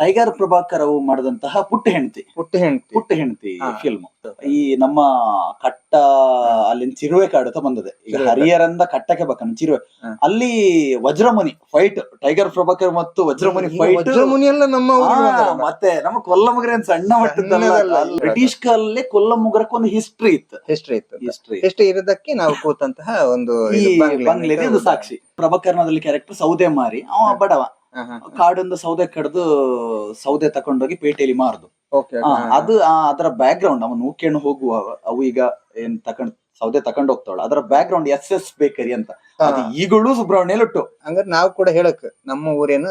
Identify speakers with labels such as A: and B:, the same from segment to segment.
A: Tiger Prabhakar ಅವರು ಮಾಡಿದಂತಹ ಪುಟ್ಟ ಹೆಂಡತಿ ಪುಟ್ಟ ಹೆಂಡತಿ ಫಿಲ್ಮ್ ಈ ನಮ್ಮ ಕಟ್ಟ ಅಲ್ಲಿನ ಚಿರುವೆ ಕಾಡುತ್ತಾ ಬಂದದೆ ಈಗ ಹರಿಹರಂದ ಕಟ್ಟಕ್ಕೆ ಬೇಕನ್ನ ಚಿರುವೆ ಅಲ್ಲಿ ವಜ್ರಮುನಿ ಫೈಟ್ ಟೈಗರ್ ಪ್ರಭಾಕರ್ ಮತ್ತು ವಜ್ರಮುನಿ ಫೈಟ್ ಮತ್ತೆ ನಮ್ಮ ಕೊಲ್ಲಮುಗರ ಸಣ್ಣ ಮಟ್ಟದಲ್ಲ ಬ್ರಿಟಿಷ್ ಕಾಲಲ್ಲಿ ಕೊಲ್ಲಮುಗರಕ್ಕೆ ಒಂದು ಹಿಸ್ಟ್ರಿ ಇತ್ತು
B: ಇರೋದಕ್ಕೆ ನಾವು ಕೂತಂತಹ ಒಂದು
A: ಬಂಗ್ಲೆಗೆ ಒಂದು ಸಾಕ್ಷಿ. ಪ್ರಭಾಕರ್ನದಲ್ಲಿ ಕ್ಯಾರೆಕ್ಟರ್ ಸೌದೆ ಮಾರಿ ಅವ ಬಡವ ಕಾಡೊಂದು ಸೌದೆ ಕಡ್ದು ಸೌದೆ ತಕೊಂಡೋಗಿ ಪೇಟೆಯಲ್ಲಿ ಮಾರ್ದು ಅದು ಅದರ ಬ್ಯಾಕ್ ಗ್ರೌಂಡ್ ಅವನು ನೂಕೆಣ್ಣು ಹೋಗುವ ಅವು ಈಗ ಏನ್ ಸೌದೆ ತಕೊಂಡ್ ಹೋಗ್ತಾಳ ಅದರ ಬ್ಯಾಕ್ ಗ್ರೌಂಡ್ SS ಬೇಕರಿ ಅಂತ ಅದು ಈಗಲೂ ಸುಬ್ರಹ್ಮಣ್ಯ ಉಂಟು.
B: ಹಂಗಾರೆ ನಾವು ಕೂಡ ಹೇಳಕ್ ನಮ್ಮ ಊರೇನು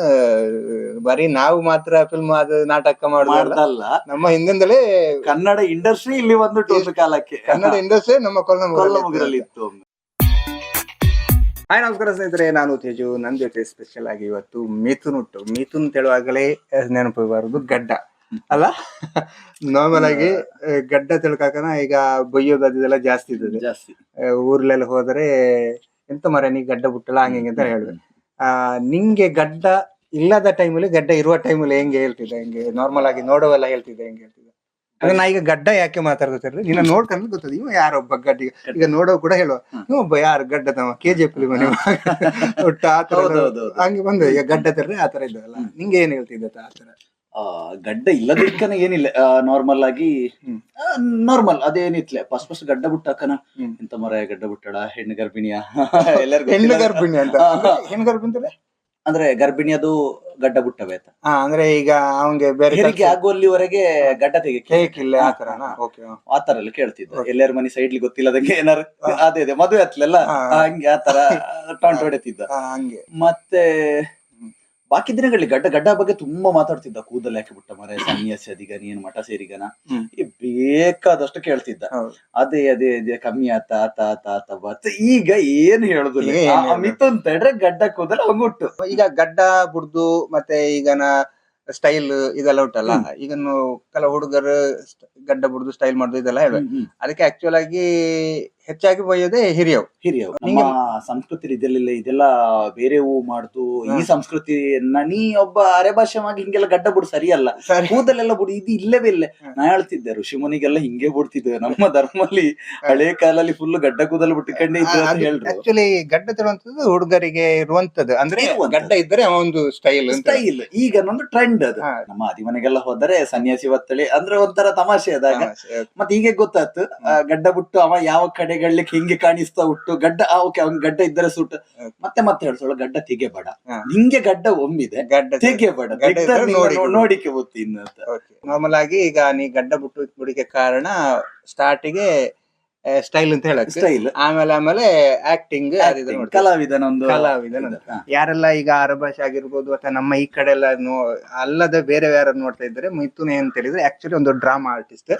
B: ಬರೀ ನಾವು ಮಾತ್ರ ಫಿಲ್ಮ್ ಅದು ನಾಟಕ ಮಾಡೋದಲ್ಲ, ನಮ್ಮ ಹಿಂದಿಂದಲೇ
A: ಕನ್ನಡ ಇಂಡಸ್ಟ್ರಿ ಇಲ್ಲಿ ಬಂದ್ಬಿಟ್ಟು ಒಂದು ಕಾಲಕ್ಕೆ
B: ಕನ್ನಡ ಇಂಡಸ್ಟ್ರಿ ನಮ್ಮ
A: ಕೊಲ್ಲಮುಗರಲ್ಲಿ ಇತ್ತು.
B: ಹಾಯ್ ನಮಸ್ಕಾರ ಸ್ನೇಹಿತರೆ, ನಾನು ತೇಜು. ನನ್ನ ಜೊತೆ ಸ್ಪೆಷಲ್ ಆಗಿ ಇವತ್ತು ಮಿಥುನ್ ತೆಳುವಾಗಲೇ ನೆನಪು ಬರೋದು ಗಡ್ಡ ಅಲ್ಲ. ನಾರ್ಮಲ್ ಆಗಿ ಗಡ್ಡ ತಿಳ್ಕಾಕನ ಈಗ ಬೈಯೋದು ಅದೆಲ್ಲ ಜಾಸ್ತಿ ಇದ್ದದೆ. ಊರ್ಲೆಲ್ಲ ಹೋದ್ರೆ ಎಂತ ಮರ ನೀ ಗಡ್ಡ ಬಿಟ್ಟಲ್ಲ ಹಂಗೆ ಅಂತ ಹೇಳಿದ್ರು. ನಿಂಗೆ ಗಡ್ಡ ಇಲ್ಲದ ಟೈಮಲ್ಲಿ ಗಡ್ಡ ಇರುವ ಟೈಮಲ್ಲಿ ಹೆಂಗೆ ಹೇಳ್ತಿದ್ದೆ, ಹೆಂಗೆ ನಾರ್ಮಲ್ ಆಗಿ ನೋಡೋವೆಲ್ಲ ಹೇಳ್ತಿದ್ದೆ, ಹೆಂಗೆ ಹೇಳ್ತಿದ್ದೆ? ಅಂದ್ರೆ ನಾ ಈಗ ಗಡ್ಡ ಯಾಕೆ ಮಾತಾಡ್ತಿರ್ಲಿ, ನಿನ್ನ ನೋಡ್ಕೊಂಡ್ರೆ ಗೊತ್ತದ ಇವ ಯಾರೊಬ್ಬ ಗಡ್ಡ. ಈಗ ನೋಡೋ ಕೂಡ ಹೇಳುವ ಒಬ್ಬ ಯಾರು ಗಡ್ಡದವ KGF ಮನೆ ಒಟ್ಟ ಆತರ ಹಂಗೆ ಬಂದ. ಈಗ ಗಡ್ಡ ತರ್ರೆ ಆತರ ಇದ್ದವಲ್ಲ, ನಿಂಗೆ ಏನ್ ಹೇಳ್ತಿದ್ದ ಆತರ?
A: ಗಡ್ಡ ಇಲ್ಲದಕ್ಕನ ಏನಿಲ್ಲ, ನಾರ್ಮಲ್ ಆಗಿ ನಾರ್ಮಲ್ ಅದೇನಿತ್ಲೆ ಫಸ್ಟ್ ಗಡ್ಡ ಬಿಟ್ಟಾಕನ ಎಂತ ಮರ ಗಡ್ಡ ಬಿಟ್ಟಾಳ ಹೆಣ್ಣು ಗರ್ಭಿಣಿಯ ಎಲ್ಲರಿಗೂ
B: ಹೆಣ್ಣು ಗರ್ಭಿಣಿ ಅಂತ. ಹೆಣ್ಣು ಗರ್ಭಿಣಿ
A: ಅಂದ್ರೆ ಗರ್ಭಿಣಿ ಅದು ಗಡ್ಡ ಬಿಟ್ಟವೆ ಅಂತ.
B: ಅಂದ್ರೆ ಈಗ ಅವಂಗೆ ಬೇರೆ
A: ಹೆರಿಗೆ ಆಗುವಲ್ಲಿವರೆಗೆ ಗಡ್ಡ
B: ತೆಗಿಲ್ಲ
A: ಆತರ ಎಲ್ಲ ಕೇಳ್ತಿದ್ದ. ಎಲ್ಲರ ಮನೆ ಸೈಡ್ಲಿ ಗೊತ್ತಿಲ್ಲದಂಗೆ ಏನಾರು ಅದೇ ಮದುವೆ ಹತ್ಲೆಲ್ಲ ಹಂಗೆ ಆತರ ಟಾಂಟ್ ಹೊಡೆತಿದ್ದ.
B: ಹಂಗೆ
A: ಮತ್ತೆ ಬಾಕಿ ದಿನಗಳಲ್ಲಿ ಗಡ್ಡ ಬಗ್ಗೆ ತುಂಬಾ ಮಾತಾಡ್ತಿದ್ದ. ಕೂದಲು ಯಾಕೆ ಬಿಟ್ಟ ಮರ, ಸನ್ಯಾಸಿ ಅದಿಗ, ನೀನ್ ಮಠ ಸೇರಿಗನ ಬೇಕಾದಷ್ಟು ಕೇಳ್ತಿದ್ದ. ಅದೇ ಕಮ್ಮಿ ಆತ ಬತ್ತ. ಈಗ ಏನ್ ಹೇಳುದು ಮಿಥುನ್ ತಡ್ರೆ ಗಡ್ಡ ಕೂದಲು ಹಂಗುಟ್ಟು.
B: ಈಗ ಗಡ್ಡ ಬುಡ್ದು ಮತ್ತೆ ಈಗನ ಸ್ಟೈಲ್ ಇದೆಲ್ಲ ಉಂಟಲ್ಲ, ಈಗ ಕೆಲವು ಹುಡುಗರು ಗಡ್ಡ ಬುಡ್ದು ಸ್ಟೈಲ್ ಮಾಡುದು ಇದೆಲ್ಲ ಹೇಳ್ಬೇಕು. ಅದಕ್ಕೆ ಆಕ್ಚುಲ್ ಆಗಿ ಹೆಚ್ಚಾಗಿ ಬೈಯೋದೇ ಹಿರಿಯವು.
A: ನಮ್ಮ ಸಂಸ್ಕೃತಿ ಇದೆಲ್ಲ ಬೇರೆ ಮಾಡುದು. ಈ ಸಂಸ್ಕೃತಿಯನ್ನ ನೀ ಒಬ್ಬ ಅರೆ ಭಾಷೆವಾಗಿ ಹಿಂಗೆಲ್ಲ ಗಡ್ಡ ಬುಡ್ ಸರಿಯಲ್ಲ, ಕೂದಲೆಲ್ಲ ಬುಡ್ ಇದು ಇಲ್ಲವೇ ಇಲ್ಲ. ನಾ ಹೇಳ್ತಿದ್ದೆ ಋಷಿ ಮುನಿಗೆಲ್ಲ ಹಿಂಗೆ ಬಿಡ್ತಿದ್ದೆ. ನಮ್ಮ ಧರ್ಮಲ್ಲಿ ಹಳೆ ಕಾಲಲ್ಲಿ ಫುಲ್ ಗಡ್ಡ ಕೂದಲು ಬಿಟ್ಟುಕೊಂಡೇ ಇದ್ದು ಅಂತ ಹೇಳ್ರು.
B: ಆಕ್ಚುಲಿ ಗಡ್ಡ ತಿರುವಂತದ್ದು ಹುಡುಗರಿಗೆ ಇರುವಂತದ್ದು. ಅಂದ್ರೆ ಗಡ್ಡ ಇದ್ದರೆ ಒಂದು ಸ್ಟೈಲ್.
A: ಈಗ ಒಂದು ಟ್ರೆಂಡ್ ಅದು. ನಮ್ಮ ಆದಿಮನೆಗೆಲ್ಲ ಹೋದರೆ ಸನ್ಯಾಸಿ ಒತ್ತಳಿ ಅಂದ್ರೆ ಒಂಥರ ತಮಾಷೆ ಅದಾಗ. ಮತ್ತೆ ಹೀಗೆ ಗೊತ್ತಾಯ್ತು ಗಡ್ಡ ಬಿಟ್ಟು ಅವ ಯಾವ ಕಡೆಗಳಿಗೆ ಹಿಂಗೆ ಕಾಣಿಸ್ತಾ ಉಂಟು ಗಡ್ಡ. ಅವ್ನ್ ಗಡ್ಡ ಇದ್ದರೆ ಸೂಟ್. ಮತ್ತೆ ಹೇಳ್ಸೋಳ ಗಡ್ಡ ತೆಗೆಬೇಡ, ನಿಂಗೆ ಗಡ್ಡ ಒಮ್ಮಿದೆ ತೆಗೆಬೇಡ, ನೋಡಿಕೆ ಗೊತ್ತಿನ್ನ.
B: ನಾರ್ಮಲ್ ಆಗಿ ಈಗ ನೀ ಗಡ್ಡ ಬಿಡಿಕೆ ಕಾರಣ ಸ್ಟಾರ್ಟಿಗೆ ಸ್ಟೈಲ್ ಅಂತ ಹೇಳಕ್, ಸ್ಟೈಲ್ ಆಮೇಲೆ ಆಕ್ಟಿಂಗ್,
A: ಕಲಾವಿದನ
B: ಯಾರೆಲ್ಲ ಈಗ ಅರಭಾಷೆ ಆಗಿರ್ಬೋದು ಅಥವಾ ನಮ್ಮ ಈ ಕಡೆ ಎಲ್ಲ ಅಲ್ಲದೆ ಬೇರೆ ಯಾರು ನೋಡ್ತಾ ಇದ್ದಾರೆ, ಮಿಥುನ್ ಅಂತ ಹೇಳಿದ್ರೆ ಆಕ್ಚುಲಿ ಒಂದು ಡ್ರಾಮಾ ಆರ್ಟಿಸ್ಟ್.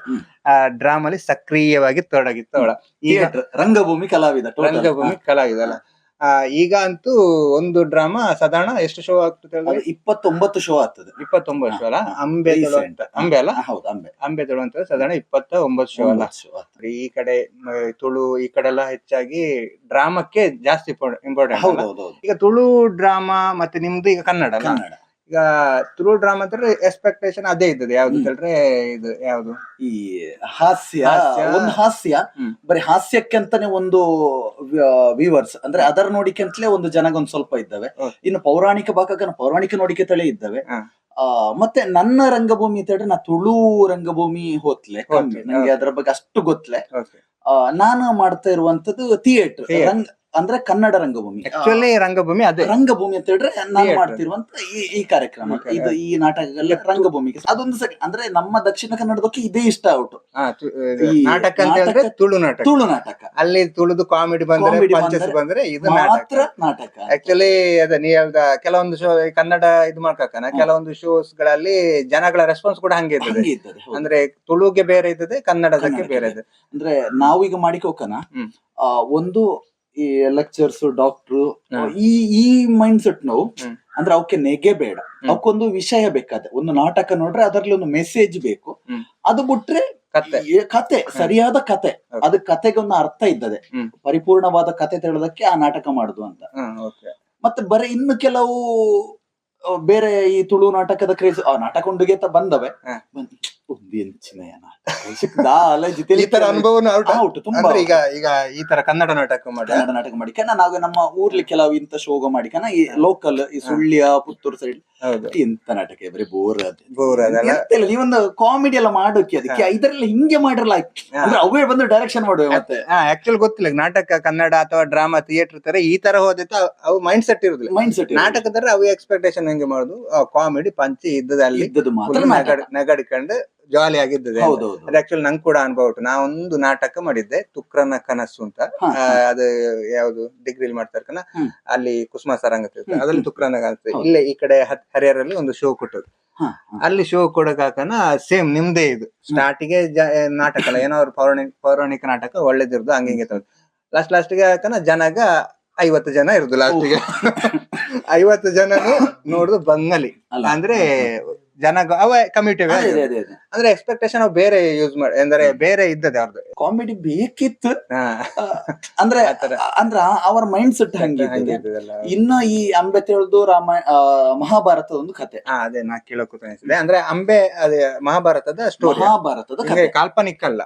B: ಡ್ರಾಮಲ್ಲಿ ಸಕ್ರಿಯವಾಗಿ ತೊಡಗಿತ್ತವಳ. ಈಗ
A: ರಂಗಭೂಮಿ
B: ಕಲಾವಿದ ಅಲ್ಲ. ಈಗ ಅಂತೂ ಒಂದು ಡ್ರಾಮಾ ಸಾಧಾರಣ ಎಷ್ಟು ಶೋ ಆಗ್ತದೆ?
A: 29 ಶೋ ಆಗ್ತದೆ.
B: 29 ಶೋ ಅಲ್ಲ. ಅಂಬೆ ಅಲ್ಲ, ಹೌದು ಅಂಬೆ ಅಂತ ಸಾಧಾರಣ 29 ಶೋ ಅಲ್ಲ. ಈ ಕಡೆ ತುಳು ಈ ಕಡೆ ಎಲ್ಲ ಹೆಚ್ಚಾಗಿ ಡ್ರಾಮಕ್ಕೆ ಜಾಸ್ತಿ ಇಂಪಾರ್ಟೆಂಟ್. ಈಗ ತುಳು ಡ್ರಾಮಾ ಮತ್ತೆ ನಿಮ್ದು ಈಗ ಕನ್ನಡ. ಈಗ ತುಳು ಡ್ರಾಮಾ ಅಂದ್ರೆ ಎಕ್ಸ್ಪೆಕ್ಟೇಷನ್ ಅದೇ ಇದ್ದದೆ. ಯಾವ್ದು ಹೇಳಿದ್ರೆ ಇದು ಯಾವ್ದು
A: ಈ ಹಾಸ್ಯ ಬರೀ ಹಾಸ್ಯಕ್ಕೆಂತಾನೆ ಒಂದು ವ್ಯೂವರ್ಸ್ ಅಂದ್ರೆ ಅದರ ನೋಡಿಕೆಂತಲೇ ಒಂದು ಜನಗೊಂದ್ ಸ್ವಲ್ಪ ಇದ್ದಾವೆ. ಇನ್ನು ಪೌರಾಣಿಕ ಪೌರಾಣಿಕ ನೋಡಿಕೆ ತಳಿ ಇದ್ದಾವೆ. ಮತ್ತೆ ನನ್ನ ರಂಗಭೂಮಿ ಅಂತ ಹೇಳಿದ್ರೆ ನಾ ತುಳು ರಂಗಭೂಮಿ ಹೋತ್ಲೆ ಕಮ್ಮಿ, ನಂಗೆ ಅದ್ರ ಬಗ್ಗೆ ಅಷ್ಟು ಗೊತ್ತಲೆ. ನಾನು ಮಾಡ್ತಾ ಇರುವಂತದ್ದು ಥಿಯೇಟರ್ ಅಂದ್ರೆ ಕನ್ನಡ ರಂಗಭೂಮಿ.
B: ಆಕ್ಚುಲಿ ರಂಗಭೂಮಿ ಅದೇ
A: ರಂಗಭೂಮಿ ಅಂತ ಹೇಳಿದ್ರೆ ನಾನು ಮಾಡ್ತಿರುವಂತ ಈ ಕಾರ್ಯಕ್ರಮ ಇದು ಈ ನಾಟಕಗಳ ರಂಗಭೂಮಿಗೆ ಅದೊಂದು ಅಂದ್ರೆ ನಮ್ಮ ದಕ್ಷಿಣ ಕನ್ನಡದಕ್ಕೆ ಇದೇ ಇಷ್ಟ ಔಟು.
B: ನಾಟಕ ಅಂತ ಹೇಳಿದ್ರೆ ತುಳು ನಾಟಕ. ಅಲ್ಲಿ ತುಳುದು ಕಾಮಿಡಿ ಬಂದ್ರೆ ಇದು ಮಾತ್ರ ನಾಟಕ. ಆಕ್ಚುಲಿ ಅದ ನೀ ಹೇಳ್ದ ಕೆಲವೊಂದು ಶೋ ಕನ್ನಡ ಇದು ಮಾಡ್ಕನ, ಕೆಲವೊಂದು ಶೋಸ್ ಗಳಲ್ಲಿ ಜನಗಳ ರೆಸ್ಪಾನ್ಸ್ ಕೂಡ ಹಂಗೆ ಇರ್ತದೆ. ಅಂದ್ರೆ ತುಳುಗೆ ಬೇರೆ ಇದ್ದದೆ, ಕನ್ನಡದಕ್ಕೆ ಬೇರೆ ಇದೆ.
A: ಅಂದ್ರೆ ನಾವೀಗ ಮಾಡಿಕೋಕನ ಒಂದು ಈ ಲೆಕ್ಚರ್ಸ್ ಡಾಕ್ಟ್ರು ಈ ಮೈಂಡ್ ಸೆಟ್ ನಾವು ಅಂದ್ರೆ ಅವಕ್ಕೆ ನೆಗೆ ಬೇಡ, ಅವಕ್ಕೊಂದು ವಿಷಯ ಬೇಕಾದ ಒಂದು ನಾಟಕ ನೋಡ್ರೆ ಅದರಲ್ಲಿ ಒಂದು ಮೆಸೇಜ್ ಬೇಕು. ಅದು ಬಿಟ್ರೆ ಕತೆ ಸರಿಯಾದ ಕತೆ, ಅದು ಕತೆಗೆ ಒಂದು ಅರ್ಥ ಇದ್ದದೆ. ಪರಿಪೂರ್ಣವಾದ ಕತೆ ಹೇಳೋದಕ್ಕೆ ಆ ನಾಟಕ ಮಾಡುದು ಅಂತ. ಮತ್ತೆ ಬರೀ ಇನ್ನು ಕೆಲವು ಬೇರೆ ಈ ತುಳು ನಾಟಕದ ಕ್ರೇಜ್ ನಾಟಕ ಉಂಡುಗೆ ಅಂತ ಬಂದವೆ
B: ಹ.
A: ಒಂದು ಎಂಚಿನ ಸಿಕ್ದಾ
B: ಈ ತರ ಅನುಭವನ
A: ಔಟ್ ತುಂಬಾ
B: ಅಂದ್ರೆ ಈಗ ಈಗ ಈ ತರ ಕನ್ನಡ ನಾಟಕ ಮಾಡಿ
A: ಕನ್ನಡ ನಾಟಕ ಮಾಡಿ ನಾವು ನಮ್ಮ ಊರ್ಲಿ ಕೆಲವು ಇಂತ ಶೋಗ ಮಾಡಿ ಈ ಲೋಕಲ್ ಈ ಸುಳ್ಯ ಪುತ್ತೂರು ಸೈಡ್
B: ಹೌದು
A: ಎಂತ ನಾಟಕ ಬರೀ ಬೋರ್
B: ಬೋರ್ ಅದೆಲ್ಲ
A: ನೀವೊಂದು ಕಾಮಿಡಿ ಎಲ್ಲ ಮಾಡೋಕೆ ಅದಕ್ಕೆ ಇದರಲ್ಲಿ ಹಿಂಗೆ ಮಾಡಿರಲ್ಲ ಅಂದ್ರೆ ಅವೇ ಬಂದು ಡೈರೆಕ್ಷನ್ ಮಾಡುವೆ ಮತ್ತೆ
B: ಆಕ್ಚುಲಿ ಗೊತ್ತಿಲ್ಲ ನಾಟಕ ಕನ್ನಡ ಅಥವಾ ಡ್ರಾಮಾ ಥಿಯೇಟರ್ ತರ ಈ ತರ ಹೋದಿತ್ತು ಅವು ಮೈಂಡ್ ಸೆಟ್ ಇರುದಿಲ್ಲ.
A: ಮೈಂಡ್ ಸೆಟ್
B: ನಾಟಕದಲ್ಲಿ ಅವು ಎಕ್ಸ್ಪೆಕ್ಟೇಷನ್ ಹೆಂಗೆ ಮಾಡುದು ಕಾಮಿಡಿ ಪಂಚಿ ಇದ್ದದಲ್ಲಿ
A: ಇದ್ದದ್ದು ಮಾತ್ರ
B: ನಗಡಿಕೊಂಡು ಜಾಲಿ ಆಗಿದ್ದದೆ.
A: ಹೌದೌದು
B: ಅದು ಆಕ್ಚುಲಿ ನಂಗೆ ಕೂಡ ಅನುಭವ ಉಂಟು. ನಾವೊಂದು ನಾಟಕ ಮಾಡಿದ್ದೆ ತುಕ್ರನ ಕನಸು ಅಂತ. ಅದು ಯಾವ್ದು ಡಿಗ್ರಿಲಿ ಮಾಡ್ತಾರೆ ಕಣ ಅಲ್ಲಿ ಕುಸುಮ ಸರಂಗತ ಇರುತ್ತೆ ಅದ್ರಲ್ಲಿ ತುಕ್ರನ ಕನಸು. ಇಲ್ಲೇ ಈ ಕಡೆ ಹರಿಹರಲ್ಲಿ ಒಂದು ಶೋ ಕೊಟ್ಟದ್ದು. ಅಲ್ಲಿ ಶೋ ಕೊಡಕಾಕನ ಸೇಮ್ ನಿಮ್ದೇ ಇದು ಸ್ಟಾರ್ಟಿಗೆ ನಾಟಕ ಅಲ್ಲ ಏನೋ ಅವ್ರ ಪೌರಾಣಿಕ ನಾಟಕ ಒಳ್ಳೇದಿರುದು ಹಂಗೆ ಹಿಂಗೆ ಲಾಸ್ಟ್ಗೆ ಹಾಕನ ಜನಗ 50 ಜನ ಇರುದು ಲಾಸ್ಟಿಗೆ 50 ಜನನು ನೋಡುದು ಬಂಗಲಿ ಅಂದ್ರೆ ಜನ ಅವ ಕಮಿಟಿ ಅಂದ್ರೆ ಎಕ್ಸ್ಪೆಕ್ಟೇಷನ್ ಬೇರೆ ಯೂಸ್ ಮಾಡಿ ಅಂದ್ರೆ ಬೇರೆ ಇದ್ದದೆ ಅವ್ರದ್ದು
A: ಕಾಮಿಡಿ ಬೇಕಿತ್ತು ಅಂದ್ರೆ ಅವರ ಮೈಂಡ್ ಸೆಟ್ ಹಂಗೆ ಇನ್ನು ಈ ಅಂಬೆ ತಿಳಿದು ಮಹಾಭಾರತದ ಒಂದು ಕತೆ
B: ಅದೇ ನಾ ಕೇಳೋಕೆ ಅನಿಸಿದೆ. ಅಂದ್ರೆ ಅಂಬೆ ಅದೇ ಮಹಾಭಾರತದ ಸ್ಟೋರಿ ಕಾಲ್ಪನಿಕ ಅಲ್ಲ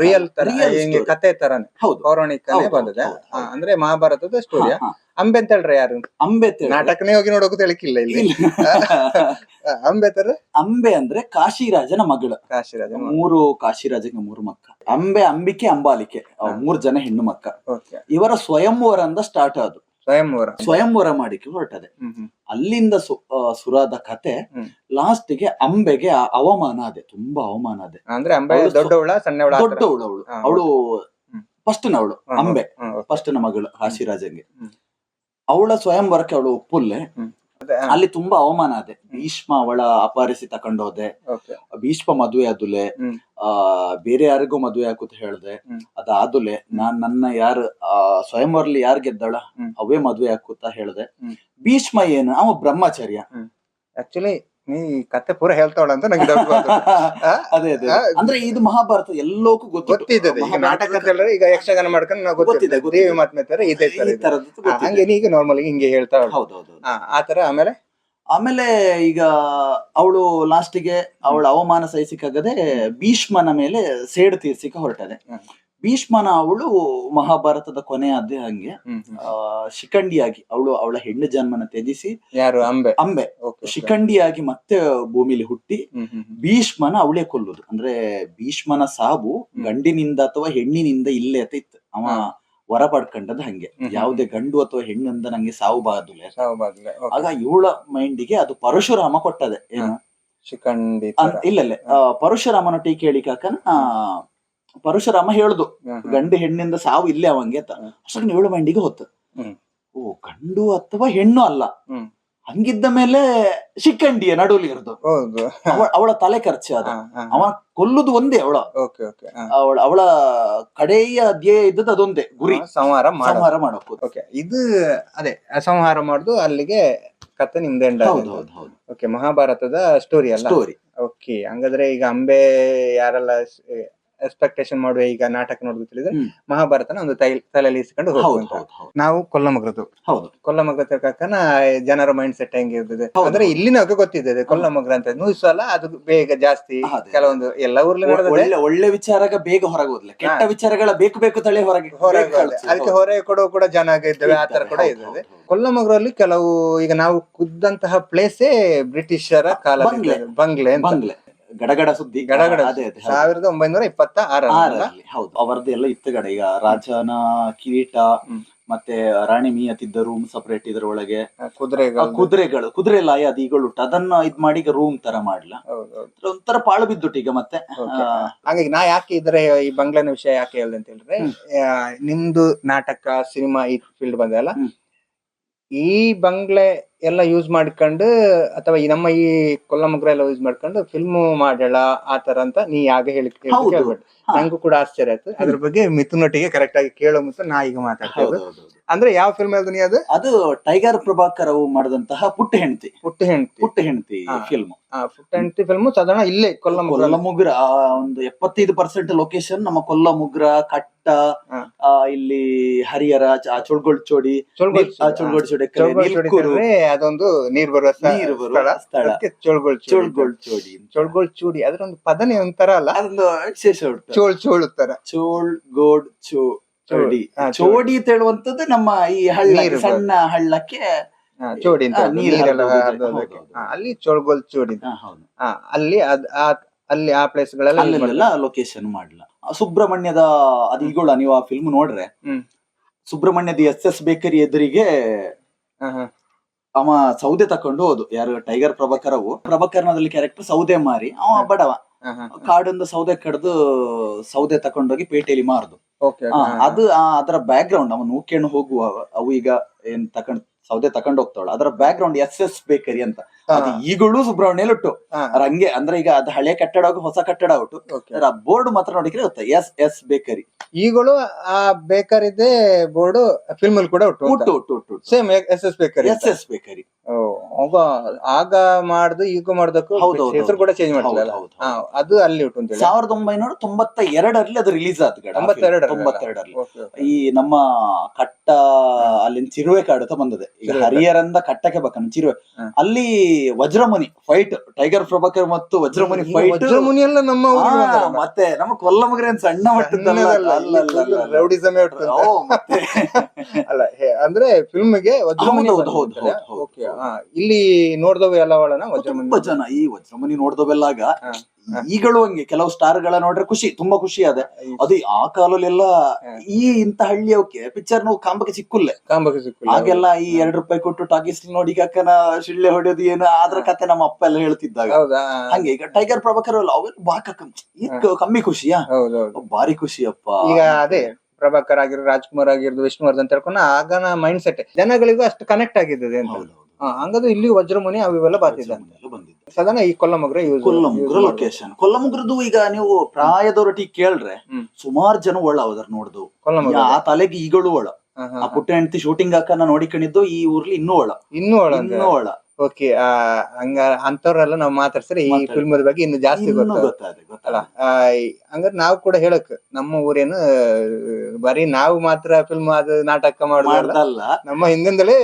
B: ರಿಯಲ್ ತರ ಹಿಂಗೆ ಕತೆ ತರಾನೆ ಪೌರಾಣಿಕನೇ ಬಂದದೆ. ಅಂದ್ರೆ ಮಹಾಭಾರತದ ಸ್ಟೋರಿಯ ಅಂಬೆ ಅಂತ ಹೇಳ್ರೆ ಯಾರು
A: ಅಂಬೆ
B: ನಾಟಕನೇ ಹೋಗಿ ನೋಡೋಕು ತಿಳಿಕಿಲ್ಲ ಇಲ್ಲಿ. ಅಂಬೆ ತರ
A: ಅಂಬೆ ಅಂದ್ರೆ ಕಾಶಿರಾಜನ ಮಗಳು.
B: ಕಾಶಿರಾಜ
A: 3 ಕಾಶಿರಾಜಗೆ 3 ಮಕ್ಕ. ಅಂಬೆ ಅಂಬಿಕೆ ಅಂಬಾಲಿಕೆ 3 ಜನ ಹೆಣ್ಣು ಮಕ್ಕ. ಇವರ ಸ್ವಯಂವರ ಅಂತ ಸ್ಟಾರ್ಟ್ ಆದು ಸ್ವಯಂವರ ಮಾಡಿಕೆ ಹೊರಟದೆ. ಅಲ್ಲಿಂದ ಸುರಾದ ಕತೆ ಲಾಸ್ಟ್ಗೆ ಅಂಬೆಗೆ ಅವಮಾನ ಅದೆ ತುಂಬಾ ಅವಮಾನ ಅದೆ.
B: ಅಂದ್ರೆ ಅಂಬೆ ದೊಡ್ಡವಳ ಸಣ್ಣವಳ
A: ದೊಡ್ಡವಳು ಅವಳು ಫಸ್ಟ್ನವಳು ಅಂಬೆ ಫಸ್ಟ್ನ ಮಗಳು ಕಾಶಿರಾಜಂಗೆ. ಅವಳ ಸ್ವಯಂವರಕ್ಕೆ ಅವಳು ಒಪ್ಪುಲ್ಲೆ. ಅಲ್ಲಿ ತುಂಬಾ ಅವಮಾನ ಅದೆ. ಭೀಷ್ಮ ಅವಳ ಅಪಹರಿಸಿ ತಕೊಂಡೋದೆ. ಭೀಷ್ಮ ಮದುವೆ ಆದುಲೆ ಬೇರೆ ಯಾರಿಗೂ ಮದುವೆ ಹಾಕುತ್ತ ಹೇಳ್ದೆ. ಅದಾದುಲೆ ನನ್ನ ಯಾರು ಸ್ವಯಂವರ್ಲಿ ಯಾರು ಗೆದ್ದಾಳ ಅವೇ ಮದುವೆ ಹಾಕುತ್ತಾ ಹೇಳ್ದೆ. ಭೀಷ್ಮ ಏನು ಅವ ಬ್ರಹ್ಮಚರ್ಯ.
B: ಆಕ್ಚುಲಿ ನೀ ಕತೆ ಪೂರ ಹೇಳ್ತಾವಳ ಅಂತ ನಂಗೆ
A: ಅದೇ ಅಂದ್ರೆ ಇದು ಮಹಾಭಾರತ ಎಲ್ಲೋಕು
B: ಗೊತ್ತಿದೆ. ಈಗ ನಾಟಕ ಅಂತ ಹೇಳಿದ್ರೆ ಈಗ ಯಕ್ಷಗಾನ ಮಾಡ್ಕೊಂಡು ನಾವು ಗೊತ್ತಿದೆ ದೇವಿ ಮಾತ್ಮೆ ತರ ಇದೆ ಹಂಗೆ ಈಗ ನಾರ್ಮಲ್ ಹಿಂಗೆ ಹೇಳ್ತಾವ.
A: ಹೌದೌದು
B: ಆತರ
A: ಆಮೇಲೆ ಈಗ ಅವಳು ಲಾಸ್ಟಿಗೆ ಅವಳ ಅವಮಾನ ಸಹಿಸಿಕಾಗದೆ ಭೀಷ್ಮನ ಮೇಲೆ ಸೇಡು ತೀರ್ಸಿಕ ಹೊರಟದೆ. ಭೀಷ್ಮನ ಅವಳು ಮಹಾಭಾರತದ ಕೊನೆ ಅದೇ ಹಂಗೆ ಶಿಖಂಡಿಯಾಗಿ ಅವಳ ಹೆಣ್ಣು ಜನ್ಮನ ತ್ಯಜಿಸಿ
B: ಯಾರು
A: ಅಂಬೆ ಶಿಖಂಡಿಯಾಗಿ ಮತ್ತೆ ಭೂಮಿಲಿ ಹುಟ್ಟಿ ಭೀಷ್ಮನ ಅವಳೇ ಕೊಲ್ಲುದು. ಅಂದ್ರೆ ಭೀಷ್ಮನ ಸಾವು ಗಂಡಿನಿಂದ ಅಥವಾ ಹೆಣ್ಣಿನಿಂದ ಇಲ್ಲೇ ಅಂತ ಇತ್ತು. ಅವ ವರ ಪಡ್ಕೊಂಡದ್ ಹಂಗೆ ಯಾವುದೇ ಗಂಡು ಅಥವಾ ಹೆಣ್ಣು ಅಂತ ನಂಗೆ ಸಾವು ಬಾದುಲೆ. ಆಗ ಇವಳ ಮೈಂಡಿಗೆ ಅದು ಪರಶುರಾಮ ಕೊಟ್ಟದೆ. ಏನು
B: ಶಿಖಂಡಿ
A: ಇಲ್ಲ ಪರಶುರಾಮನ ಟೀಕೆ ಹೇಳಿಕಾಕನ ಪರಶುರಾಮ ಹೇಳುದು ಗಂಡು ಹೆಣ್ಣಿಂದ ಸಾವು ಇಲ್ಲೇ ಅವಂಗೆ ಅಂತ. ಅಷ್ಟಕ್ಕೆ ಇವಳ ಮೈಂಡಿಗೆ ಹೊತ್ತು ಓ ಗಂಡು ಅಥವಾ ಹೆಣ್ಣು ಅಲ್ಲ ಹಂಗಿದ್ದ ಮೇಲೆ ಶಿಖಂಡಿಯ ನಡುವಲಿ ಇರುದು ಅವಳ ತಲೆ ಖರ್ಚು ಅದು. ಅವ ಕೊಲ್ಲುದು ಒಂದೇ ಅವಳ ಕಡೆಯ ಧ್ಯೇಯ ಇದ್ದದ್ದು ಅದೊಂದೇ ಗುರಿ ಸಂಹಾರ ಮಾಡೋಕು.
B: ಇದು ಅದೇ ಸಂಹಾರ ಮಾಡುದು ಅಲ್ಲಿಗೆ ಕತೆ ನಿಮ್ದೆ. ಓಕೆ ಮಹಾಭಾರತದ ಸ್ಟೋರಿ ಅಲ್ಲ ಸ್ಟೋರಿ. ಓಕೆ ಹಂಗಾದ್ರೆ ಈಗ ಅಂಬೆ ಯಾರೆಲ್ಲ ಎಕ್ಸ್ಪೆಕ್ಟೇಷನ್ ಮಾಡುವ ಈಗ ನಾಟಕ ನೋಡುದು ತಿಳಿದ್ರೆ ಮಹಾಭಾರತನ ಒಂದು ತಲೆಯಲ್ಲಿ ಇಸ್ಕೊಂಡು ಹೋಗುವಂತ. ನಾವು ಕೊಲ್ಲಮಗ್ರದ್ದು ಕೊಲ್ಲಮಗ್ರ ತಿರ್ಕಾಕನ ಜನರ ಮೈಂಡ್ ಸೆಟ್ ಹೆಂಗಿರ್ತದೆ ಅಂದ್ರೆ ಇಲ್ಲಿನಾಗ ಗೊತ್ತಿದೆ ಕೊಲ್ಲಮಗ್ರ ಅಂತ ನ್ಯೂಸಲ್ಲ ಅದು ಬೇಗ ಜಾಸ್ತಿ ಕೆಲವೊಂದು ಎಲ್ಲ ಊರ್ಲಿ
A: ಒಳ್ಳೆ ವಿಚಾರ ಬೇಗ ಹೊರಗೋದ್ಲೆ ಕೆಟ್ಟ ವಿಚಾರಗಳ ಬೇಕು ತಳಿ ಹೊರಗೆ
B: ಅದಕ್ಕೆ ಹೊರಗೆ ಕೊಡೋ ಕೂಡ ಜನ ಇದ್ದೇವೆ ಆತರ ಕೂಡ ಇರ್ತದೆ. ಕೊಲ್ಲಮಗ್ರಲ್ಲಿ ಕೆಲವು ಈಗ ನಾವು ಖುದ್ದಂತಹ ಪ್ಲೇಸೇ ಬ್ರಿಟಿಷರ ಕಾಲ ಬಂಗ್ಲೆ
A: ಗಡಗಡ ಸುದ್ದಿ
B: 1926
A: ಹೌದು ಅವರದ್ದು ಎಲ್ಲ ಇತ್ತಗಡ. ಈಗ ರಾಜನ ಕಿರೀಟ ಮತ್ತೆ ರಾಣಿ ಮೀಯತಿದ್ದ ರೂಮ್ ಸಪರೇಟ್ ಇದ್ರ ಒಳಗೆ ಕುದುರೆ ಲಾಯ ಅದೀಗಳು ಉಂಟು ಅದನ್ನ ಇದ್ ಮಾಡಿ ಈಗ ರೂಮ್ ತರ ಮಾಡ್ಲ ಒಂಥರ ಪಾಳು ಬಿದ್ದುಟ್ಟು ಈಗ ಮತ್ತೆ.
B: ಹಾಗಾಗಿ ನಾ ಯಾಕೆ ಇದ್ರೆ ಈ ಬಂಗ್ಲೆನ ವಿಷಯ ಯಾಕೆ ಹೇಳ್ದೆ ಅಂತ ಹೇಳಿದ್ರೆ ನಿಮ್ದು ನಾಟಕ ಸಿನಿಮಾ ಈ ಫೀಲ್ಡ್ ಬಂದಲ್ಲ ಈ ಬಂಗ್ಲೆ ಎಲ್ಲ ಯೂಸ್ ಮಾಡ್ಕೊಂಡು ಅಥವಾ ಈ ನಮ್ಮ ಈ ಕೊಲ್ಲಮಗ್ರ ಎಲ್ಲ ಯೂಸ್ ಮಾಡ್ಕೊಂಡು ಫಿಲ್ಮ್ ಮಾಡೋಣ ಆತರ ಅಂತ ನೀ ಆಗ ಹೇಳ್ಬೇಡ. ನಂಗೂ ಕೂಡ ಆಶ್ಚರ್ಯ ಆಯ್ತು ಅದ್ರ ಬಗ್ಗೆ ಮಿಥುನೊಟ್ಟಿಗೆ ಕರೆಕ್ಟ್ ಆಗಿ ಕೇಳೋ ಮುಂಚೆ ನಾ ಈಗ ಮಾತಾಡ್ತೇವೆ. ಅಂದ್ರೆ ಯಾವ ಫಿಲ್ಮ್ ಅದು
A: ಅದು ಟೈಗರ್ ಪ್ರಭಾಕರ್ ಅವು ಮಾಡಿದಂತಹ ಪುಟ್ಟ ಹೆಂಡತಿ ಫಿಲ್ಮ್.
B: ಪುಟ್ಟ ಹೆಂಡತಿ ಫಿಲ್ಮ್ ಸಾಧಾರಣ ಇಲ್ಲೇ
A: ಕೊಲ್ಲಮುಗ್ರ ಒಂದು 75% ಲೊಕೇಶನ್ ನಮ್ಮ ಕೊಲ್ಲಮುಗ್ರ ಕಟ್ಟ ಇಲ್ಲಿ ಹರಿಹರ ಚುಳ್ಗೊಳ್ಚೋಡಿ
B: ಅದೊಂದು ನೀರ್ ಬರುವ
A: ನೀರು ಬರುವ ಸ್ಥಳ.
B: ಅದಕ್ಕೆ ಚೋಳ್ಗೋಳ್
A: ಚೋಳ್ಗೋಳ್ ಚೋಡಿ.
B: ಚೋಳ್ಗೋಳ್ ಚೂಡಿ ಅದ್ರ ಒಂದು ಪದನೇ ಒಂಥರ ಅಲ್ಲ,
A: ಅದೊಂದು ವಿಶೇಷ ಉಂಟು.
B: ಚೋಳ್ ತರ
A: ಚೋಳ್ ಗೋಡ್ ಚೋಡಿ. ಚೋಡಿ ಅಂತ ಹೇಳುವಂತದ್ದು ನಮ್ಮ ಈ ಹಳ್ಳ, ಸಣ್ಣ ಹಳ್ಳಕ್ಕೆ
B: ಚೋಡಿ ಅಂತ ನೀರೆಲ್ಲ
A: ಹೌದು.
B: ಅಲ್ಲಿ ಚೋಳ್ಗೋಳ್ ಚೋಡಿ.
A: ಹೌದು.
B: ಅಲ್ಲಿ ಅಲ್ಲಿ ಆ ಪ್ಲೇಸ್ ಗಳೆಲ್ಲ
A: ಅಲ್ಲೆಲ್ಲ ಲೊಕೇಶನ್ ಮಾಡ್ಲ. ಸುಬ್ರಹ್ಮಣ್ಯದ ಅದು ಈಗೋಳ ನೀವು ಆ ಫಿಲ್ಮ್ ನೋಡ್ರೆ, ಸುಬ್ರಹ್ಮಣ್ಯದ SS ಬೇಕರಿ ಎದುರಿಗೆ ಅವ ಸೌದೆ ತಕೊಂಡು ಹೋದು. ಯಾರು ಟೈಗರ್ ಪ್ರಭಾಕರ್ನದಲ್ಲಿ ಕ್ಯಾರೆಕ್ಟರ್ ಸೌದೆ ಮಾರಿ, ಅವ ಬಡವ ಕಾಡೊಂದು ಸೌದೆ ಕಡ್ದು ಸೌದೆ ತಕೊಂಡೋಗಿ ಪೇಟೆಯಲ್ಲಿ ಮಾರ್ದು. ಅದು ಅದರ ಬ್ಯಾಕ್ ಗ್ರೌಂಡ್ ಅವ ನೂಕೆಣ್ಣು ಹೋಗುವ ಅವು ಈಗ ಏನ್ ಸೌದೆ ತಕೊಂಡ್ ಹೋಗ್ತಾಳ, ಅದರ ಬ್ಯಾಕ್ ಗ್ರೌಂಡ್ SS ಬೇಕರಿ ಅಂತ. ಅದು ಈಗಲೂ ಸುಬ್ರಹ್ಮಣ್ಯ ಉಂಟು. ಹಂಗೆ ಅಂದ್ರೆ ಈಗ ಅದು ಹಳೆ ಕಟ್ಟಡ ಹೊಸ ಕಟ್ಟಡ ಉಂಟು, ಬೋರ್ಡ್ ಮಾತ್ರ ನೋಡಿದ್ರೆ ಗೊತ್ತಾ SS ಬೇಕರಿ.
B: ಈಗಲೂ ಆ ಬೇಕರಿದೆ ಬೋರ್ಡ್ ಫಿಲ್ಮ್ ಅಲ್ಲಿ ಕೂಡ ಉಂಟು. Same SS bakery. ಆಗ ಮಾಡ್ದು ಈಗ ಮಾಡ್ದಕ್ಕೂ ಹೆಸರು ಕೂಡ ಚೇಂಜ್ ಮಾಡ್ತಿಲ್ಲ. ಅದು ಅಲ್ಲಿ ಉಂಟು ಅಂತ
A: 1992 ಅದು ರಿಲೀಸ್ ಆದ. 92 ಈ ನಮ್ಮ ಕಟ್ಟ ಅಲ್ಲಿ ಚಿರುವೆ ಕಾಡು ಅಂತ ಬಂದದೆ. ಈಗ ಹರಿಹರಂದ ಕಟ್ಟಕ್ಕೆ ಬಕ್ಕನ ಚಿರುವೆ, ಅಲ್ಲಿ ವಜ್ರಮುನಿ ಫೈಟ್, ಟೈಗರ್ ಪ್ರಭಾಕರ್ ಮತ್ತು ವಜ್ರಮುನಿ ಫೈಟ್.
B: ವಜ್ರಮುನಿ ಎಲ್ಲ ನಮ್ಮ
A: ಮತ್ತೆ ನಮ್ಮ ಕೊಲ್ಲಮುಗ್ರೆ ಸಣ್ಣ ಮಟ್ಟದಲ್ಲ,
B: ರೌಡಿಸಮೇ ಅಲ್ಲ ಅಂದ್ರೆ ಫಿಲ್ಮ್ಗೆ ವಜ್ರಮುನಿ. ಇಲ್ಲಿ ನೋಡ್ದವ ಎಲ್ಲ
A: ತುಂಬಾ ಜನ ಈ ವಜ್ರಮುನಿ ನೋಡ್ದವೆಲ್ಲಾಗ ಈಗಳು ಹಂಗೆ ಕೆಲವು ಸ್ಟಾರ್ ಗಳ ನೋಡ್ರೆ ತುಂಬಾ ಖುಷಿ ಅದ. ಅದು ಆ ಕಾಲಲ್ಲೆಲ್ಲ ಈ ಇಂತ ಹಳ್ಳಿಯವಕ್ಕೆ ಪಿಕ್ಚರ್ ಕಾಂಬಕ್ಕೆ ಸಿಕ್ಕುಲ್ಲೆ. ಹಾಗೆಲ್ಲ ಈ ₹2 ಕೊಟ್ಟು ಟಾಕೀಸ್ ನೋಡಿ ಅಕ್ಕನ ಶಿಳ್ಳೆ ಹೊಡೆಯೋದು ಏನು ಅದ್ರ ಕತೆ ನಮ್ಮ ಅಪ್ಪ ಎಲ್ಲ ಹೇಳ್ತಿದ್ದಾಗ. ಹಂಗೆ ಈಗ ಟೈಗರ್ ಪ್ರಭಾಕರ್ ಅವೆಲ್ಲ ಬಾಕ ಕಮ್ಮಿ ಖುಷಿಯಾ, ಭಾರಿ ಖುಷಿಯಪ್ಪ.
B: ಈಗ ಅದೇ ಪ್ರಭಾಕರ್ ಆಗಿರೋ, ರಾಜ್ಕುಮಾರ್ ಆಗಿರೋದು, ವಿಷ್ಣುವರ್ಧನ್ ತಿಳ್ಕೊಂಡ ಆಗನ ಮೈಂಡ್ ಸೆಟ್ ಜನಗಳಿಗೂ ಅಷ್ಟು ಕನೆಕ್ಟ್ ಆಗಿದ್ದದೆ ಅಂತ. ಹಂಗಾದ್ರೆ ಇಲ್ಲಿ ವಜ್ರಮುನಿ ಅವೆಲ್ಲ ಬಂದಿದ್ದ ಸಾಧಾರಣ ಈ ಕೊಲ್ಲಮುಗ್ರ
A: ಲೊಕೇಶನ್. ಕೊಲ್ಲಮುಗ್ರದ್ದು ಈಗ ನೀವು ಪ್ರಾಯದವರೊಟ್ಟಿಗೆ ಕೇಳ್ರೆ ಸುಮಾರು ಜನ ಒಳ್ಳ ನೋಡ್ದು. ಆ ತಲೆಗೆ ಈಗಳು ಒಳ ಆ ಪುಟ್ಟ ಹೆಂಡತಿ ಶೂಟಿಂಗ್ ಹಾಕನ ನೋಡಿಕೊಂಡಿದ್ದು ಈ ಊರ್ಲಿ ಇನ್ನೂ ಒಳ.
B: ಓಕೆ, ಹಂಗ ಅಂತವ್ರೆಲ್ಲ ನಾವ್ ಮಾತಾಡ್ಸ್ರೆ ಈ ಫಿಲ್ಮ್ ಬಗ್ಗೆ ಇನ್ನು ಜಾಸ್ತಿ ಗೊತ್ತಲ್ಲ. ಹಂಗಾರೆ ನಾವು ಕೂಡ ಹೇಳಕ್ ನಮ್ಮ ಊರೇನು ಬರೀ ನಾವು ಮಾತ್ರ ಫಿಲ್ಮ್ ಅದು ನಾಟಕ ಮಾಡೋದಲ್ಲ, ನಮ್ಮ ಹಿಂದಿಂದಲೇ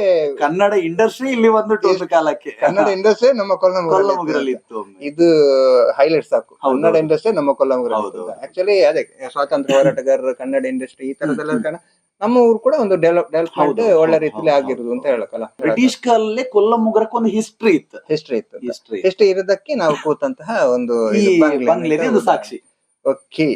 A: ಕನ್ನಡ ಇಂಡಸ್ಟ್ರಿ ಇಲ್ಲಿ ಬಂದ್ಬಿಟ್ಟು ಒಂದು ಕಾಲಕ್ಕೆ
B: ಕನ್ನಡ ಇಂಡಸ್ಟ್ರಿ ನಮ್ಮ
A: ಕೊಲ್ಲಮುಗ್ರಲ್ಲಿ ಇತ್ತು.
B: ಇದು ಹೈಲೈಟ್ ಸಾಕು, ಕನ್ನಡ ಇಂಡಸ್ಟ್ರಿ ನಮ್ಮ ಕೊಲ್ಲಮುಗ್ರಲ್ಲಿ. ಆಕ್ಚುಲಿ ಅದೇ ಸ್ವಾತಂತ್ರ್ಯ ಹೋರಾಟಗಾರರು, ಕನ್ನಡ ಇಂಡಸ್ಟ್ರಿ ಈ ತರದೆಲ್ಲ ನಮ್ಮ ಊರು ಕೂಡ ಒಂದು ಡೆವಲಪ್ಮೆಂಟ್ ಒಳ್ಳೆ ರೀತಿಯಲ್ಲಿ ಆಗಿರುದು ಅಂತ ಹೇಳಕಲ್ಲ.
A: ಬ್ರಿಟಿಷ್ ಕಾಲಲ್ಲೇ ಕೊಲ್ಲಮುಗ್ರಕ್ಕೆ ಒಂದು ಹಿಸ್ಟ್ರಿ ಇತ್ತು.
B: ಹಿಸ್ಟ್ರಿ ಇರೋದಕ್ಕೆ ನಾವು ಕೂತಂತಹ ಒಂದು
A: ಬಂಗ್ಲೆ ಸಾಕ್ಷಿ.
B: ಓಕೆ.